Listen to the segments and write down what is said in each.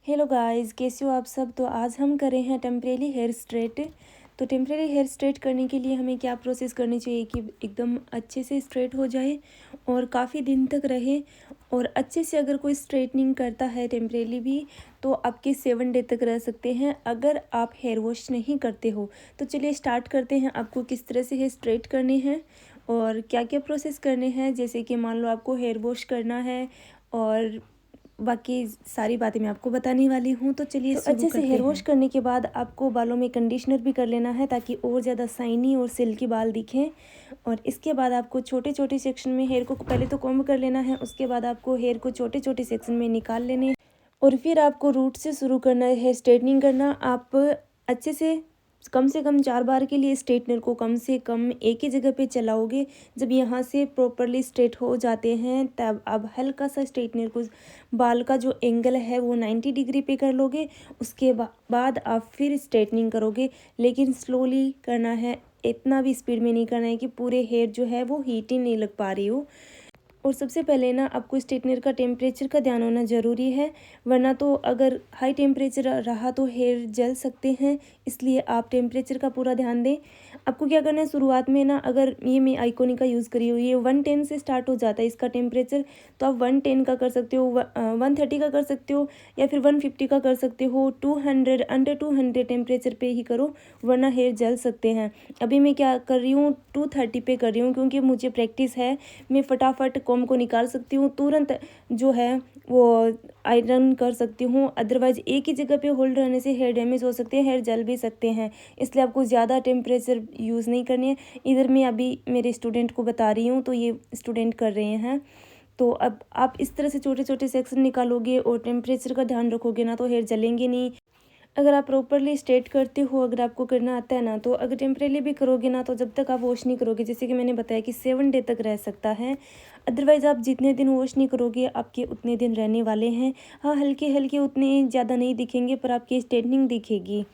Hello guys, कैसे हो आप सब। तो आज हम कर रहे हैं टेम्परेरी हेयर स्ट्रेट। तो टेम्परेरी हेयर स्ट्रेट करने के लिए हमें क्या प्रोसेस करनी चाहिए कि एकदम अच्छे से स्ट्रेट हो जाए और काफ़ी दिन तक रहे। और अच्छे से अगर कोई स्ट्रेटनिंग करता है टेम्परेरी भी तो आपके 7 डे तक रह सकते हैं अगर आप हेयर वॉश नहीं करते हो। तो चलिए स्टार्ट करते हैं, आपको किस तरह से हेयर स्ट्रेट करने हैं और क्या क्या प्रोसेस करने हैं। जैसे कि मान लो आपको हेयर वॉश करना है और बाकी सारी बातें मैं आपको बताने वाली हूँ। तो चलिए तो अच्छे से हेयर वॉश करने के बाद आपको बालों में कंडीशनर भी कर लेना है ताकि और ज़्यादा शाइनी और सिल्की बाल दिखें। और इसके बाद आपको छोटे छोटे सेक्शन में हेयर को पहले तो कॉम्ब कर लेना है, उसके बाद आपको हेयर को छोटे छोटे सेक्शन में निकाल लेने हैं और फिर आपको रूट से शुरू करना है हेयर स्ट्रेटनिंग करना। आप अच्छे से कम 4 बार के लिए स्ट्रेटनर को कम से कम एक ही जगह पे चलाओगे। जब यहाँ से प्रॉपरली स्ट्रेट हो जाते हैं तब आप हल्का सा स्ट्रेटनर को बाल का जो एंगल है वो 90 डिग्री पे कर लोगे। उसके बाद आप फिर स्ट्रेटनिंग करोगे, लेकिन स्लोली करना है, इतना भी स्पीड में नहीं करना है कि पूरे हेयर जो है वो हीट ही नहीं लग पा रही हो। और सबसे पहले ना आपको स्ट्रेटनर का टेम्परेचर का ध्यान होना ज़रूरी है, वरना तो अगर हाई टेम्परेचर रहा तो हेयर जल सकते हैं, इसलिए आप टेम्परेचर का पूरा ध्यान दें। आपको क्या करना है, शुरुआत में ना अगर ये मैं आइकोनिक का यूज़ करी हुई है 110 से स्टार्ट हो जाता है इसका टेम्परेचर, तो आप 110 का कर सकते हो, 130 का कर सकते हो या फिर 150 का कर सकते हो। 200 अंडर 200 टेम्परेचर पे ही करो वरना हेयर जल सकते हैं। अभी मैं क्या कर रही हूँ 230 पे कर रही हूँ क्योंकि मुझे प्रैक्टिस है, मैं फटाफट कॉम को निकाल सकती हूँ, तुरंत जो है वो आयरन कर सकती हूँ। अदरवाइज़ एक ही जगह पे होल्ड रहने से हेयर डैमेज हो सकते हैं, हेयर जल भी सकते हैं, इसलिए आपको ज़्यादा टेम्परेचर यूज़ नहीं करनी है। इधर मैं अभी मेरे स्टूडेंट को बता रही हूँ तो ये स्टूडेंट कर रहे हैं। तो अब आप इस तरह से छोटे छोटे सेक्शन निकालोगे और टेम्परेचर का ध्यान रखोगे ना तो हेयर जलेंगे नहीं। अगर आप प्रॉपरली स्ट्रेट करते हो, अगर आपको करना आता है ना, तो अगर टेम्परेली भी करोगे ना तो जब तक आप वॉश नहीं करोगे, जैसे कि मैंने बताया कि 7 डे तक रह सकता है। अदरवाइज़ आप जितने दिन वॉश नहीं करोगे आपके उतने दिन रहने वाले हैं। हाँ, हल्के हल्के उतने ज़्यादा नहीं दिखेंगे पर आपकी स्ट्रेटनिंग दिखेगी।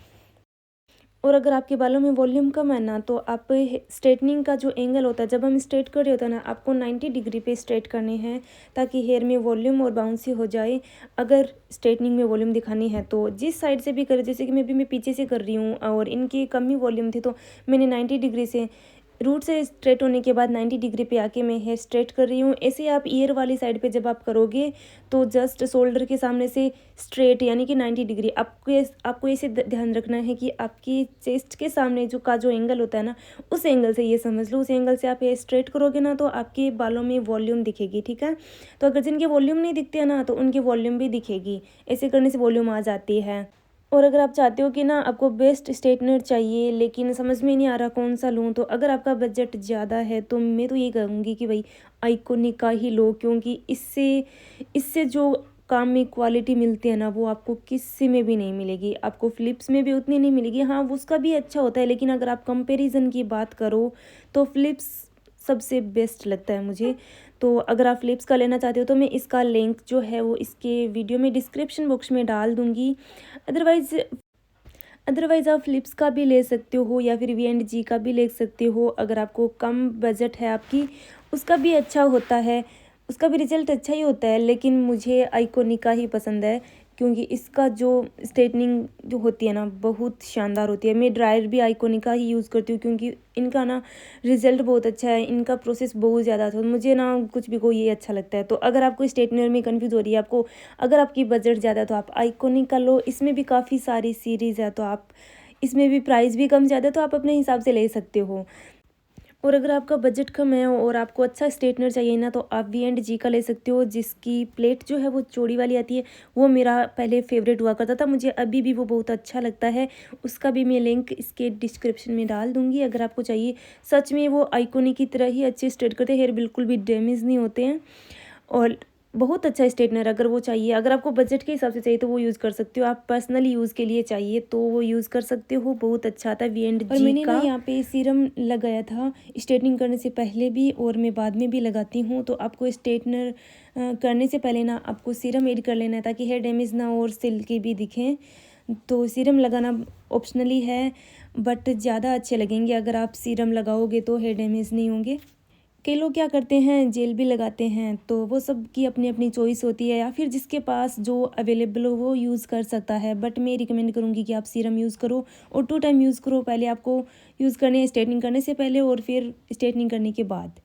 और अगर आपके बालों में वॉल्यूम कम है ना तो आप स्ट्रेटनिंग का जो एंगल होता है, जब हम स्ट्रेट कर रहे होते हैं ना, आपको 90 डिग्री पे स्ट्रेट करने हैं ताकि हेयर में वॉल्यूम और बाउंसी हो जाए। अगर स्ट्रेटनिंग में वॉल्यूम दिखानी है तो जिस साइड से भी करें, जैसे कि मैं पीछे से कर रही हूँ और इनकी कम ही वॉल्यूम थी तो मैंने 90 डिग्री से रूट से स्ट्रेट होने के बाद 90 डिग्री पे आके मैं हेयर स्ट्रेट कर रही हूँ। ऐसे आप ईयर वाली साइड पे जब आप करोगे तो जस्ट शोल्डर के सामने से स्ट्रेट यानी कि 90 डिग्री आपको ऐसे ध्यान रखना है कि आपकी चेस्ट के सामने जो एंगल होता है ना, उस एंगल से, ये समझ लो उस एंगल से आप हेयर स्ट्रेट करोगे ना तो आपके बालों में वॉल्यूम दिखेगी। ठीक है, तो अगर जिनके वॉल्यूम नहीं दिखते हैं ना तो उनकी वॉल्यूम भी दिखेगी, ऐसे करने से वॉल्यूम आ जाती है। और अगर आप चाहते हो कि ना आपको बेस्ट स्ट्रेटनर चाहिए लेकिन समझ में नहीं आ रहा कौन सा लूँ, तो अगर आपका बजट ज़्यादा है तो मैं तो ये कहूँगी कि भाई आइकोनिक का ही लो, क्योंकि इससे इससे जो काम में क्वालिटी मिलती है ना वो आपको किसी में भी नहीं मिलेगी, आपको फ़िलिप्स में भी उतनी नहीं मिलेगी। हाँ, उसका भी अच्छा होता है, लेकिन अगर आप कंपैरिजन की बात करो तो फ़िलिप्स सबसे बेस्ट लगता है मुझे। तो अगर आप फ़िलिप्स का लेना चाहते हो तो मैं इसका लिंक जो है वो इसके वीडियो में डिस्क्रिप्शन बॉक्स में डाल दूँगी। अदरवाइज़ अदरवाइज़ आप फ़िलिप्स का भी ले सकते हो या फिर V&G का भी ले सकते हो। अगर आपको कम बजट है आपकी, उसका भी अच्छा होता है, उसका भी रिज़ल्ट अच्छा ही होता है, लेकिन मुझे आइकोनिक का ही पसंद है क्योंकि इसका जो स्ट्रेटनिंग जो होती है ना बहुत शानदार होती है। मैं ड्रायर भी आइकोनिक का ही यूज़ करती हूँ क्योंकि इनका ना रिज़ल्ट बहुत अच्छा है, इनका प्रोसेस बहुत ज़्यादा था, मुझे ना कुछ भी को ये अच्छा लगता है। तो अगर आपको स्ट्रेटनर में कन्फ्यूज़ हो रही है, आपको अगर आपकी बजट ज़्यादा है तो आप आइकोनिक का लो, इसमें भी काफ़ी सारी सीरीज़ है तो आप इसमें भी प्राइस भी कम ज़्यादा तो आप अपने हिसाब से ले सकते हो। और अगर आपका बजट कम है और आपको अच्छा स्ट्रेटनर चाहिए ना तो आप V&G का ले सकते हो, जिसकी प्लेट जो है वो चौड़ी वाली आती है। वो मेरा पहले फेवरेट हुआ करता था, मुझे अभी भी वो बहुत अच्छा लगता है। उसका भी मैं लिंक इसके डिस्क्रिप्शन में डाल दूँगी अगर आपको चाहिए। सच में वो आइकोनिक की तरह ही अच्छे स्ट्रेट करते हैं, हेयर बिल्कुल भी डैमेज नहीं होते हैं और बहुत अच्छा स्ट्रेटनर अगर वो चाहिए। अगर आपको बजट के हिसाब से चाहिए तो वो यूज़ कर सकते हो, आप पर्सनली यूज़ के लिए चाहिए तो वो यूज़ कर सकते हो, बहुत अच्छा आता है V&G का। और मैंने ना यहाँ पे सीरम लगाया था स्ट्रेटनिंग करने से पहले भी और मैं बाद में भी लगाती हूँ। तो आपको स्ट्रेटनर करने से पहले ना आपको सीरम ऐड कर लेना है ताकि हेयर डैमेज ना हो और सिल्की भी दिखें। तो सीरम लगाना ऑप्शनली है बट ज़्यादा अच्छे लगेंगे अगर आप सीरम लगाओगे तो हेयर डैमेज नहीं होंगे। कई लोग क्या करते हैं, जेल भी लगाते हैं, तो वो सब की अपनी अपनी चॉइस होती है, या फिर जिसके पास जो अवेलेबल हो वो यूज़ कर सकता है। बट मैं रिकमेंड करूँगी कि आप सीरम यूज़ करो और 2 टाइम यूज़ करो। पहले आपको यूज़ करने हैं स्ट्रेटनिंग करने से पहले और फिर स्ट्रेटनिंग करने के बाद।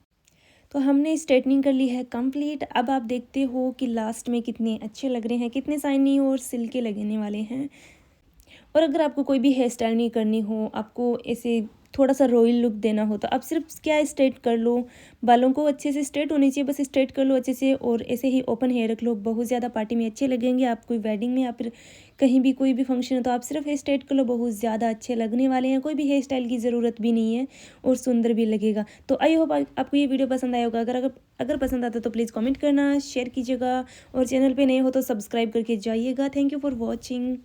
तो हमने स्ट्रेटनिंग कर ली है कंप्लीट। अब आप देखते हो कि लास्ट में कितने अच्छे लग रहे हैं, कितने शाइनी और सिल्की लगने वाले हैं। और अगर आपको कोई भी हेयर स्टाइल नहीं करनी हो, आपको ऐसे थोड़ा सा रॉयल लुक देना हो, तो आप सिर्फ क्या स्ट्रेट कर लो, बालों को अच्छे से स्ट्रेट होनी चाहिए, बस स्ट्रेट कर लो अच्छे से और ऐसे ही ओपन हेयर रख लो। बहुत ज़्यादा पार्टी में अच्छे लगेंगे। आप कोई वेडिंग में या फिर कहीं भी कोई भी फंक्शन है तो आप सिर्फ हेयर स्ट्रेट कर लो, बहुत ज़्यादा अच्छे लगने वाले हैं। कोई भी हेयर स्टाइल की ज़रूरत भी नहीं है और सुंदर भी लगेगा। तो आई होप आपको ये वीडियो पसंद आया होगा। अगर पसंद आता तो प्लीज़ कमेंट करना, शेयर कीजिएगा और चैनल पे नए हो तो सब्सक्राइब करके जाइएगा। Thank you for watching.